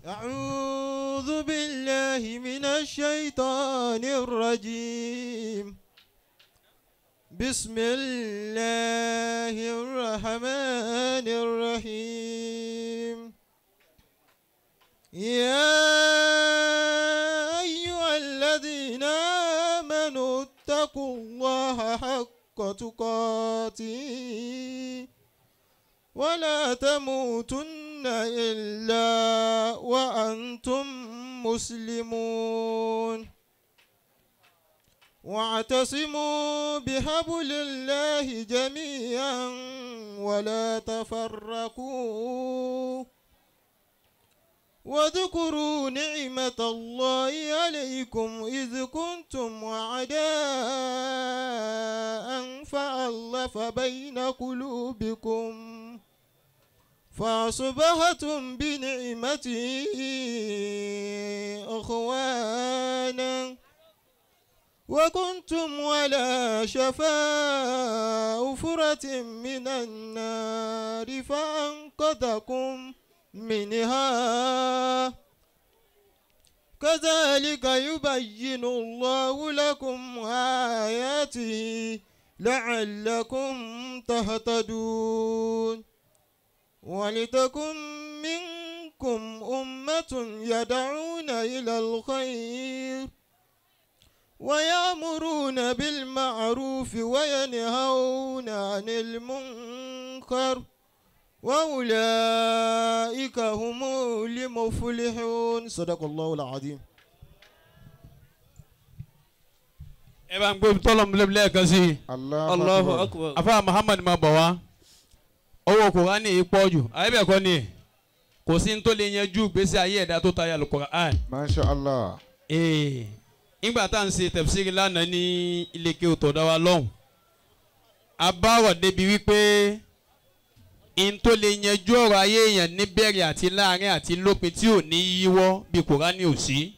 أعوذ بالله من الشيطان الرجيم. بسم الله الرحمن الرحيم. يا أيها الذين آمنوا اتقوا الله حق تقاته ولا تموتن إلا وأنتم مسلمون. واعتصموا بحبل الله جميعا ولا تفرقوا واذكروا نعمة الله عليكم إذ كنتم أعداء فألف بين قلوبكم فأصبحتم بنعمته أخوانا وكنتم على شفا حفرة من النار فأنقذكم منها. كذلك يبين الله لكم آياته لعلكم تهتدون. ولتكن منكم أمة يدعون إلى الخير ويأمرون بالمعروف وينهون عن المنكر وأولئك هم المفلحون. صدق الله العظيم. إبان قوم طلم لبليك زي الله أكبر. أفا محمد ما بوا أو كوراني يقوجو أيبي أكوني كوسين تولي نيجو بسي أيه داتو تايا القرآن ما شاء الله. ìgbà tá à ń ṣe tẹ̀fsíìrì lánàá ní ilé kí o tó dá wa lọ́hùn a bá wà débi wípé n tó lè yanjú ọ̀rọ̀ ayé èèyàn níbẹ̀rẹ̀ àti láàrin àti lópin tí ò ní yíwọ́ bí Kùránì ò sí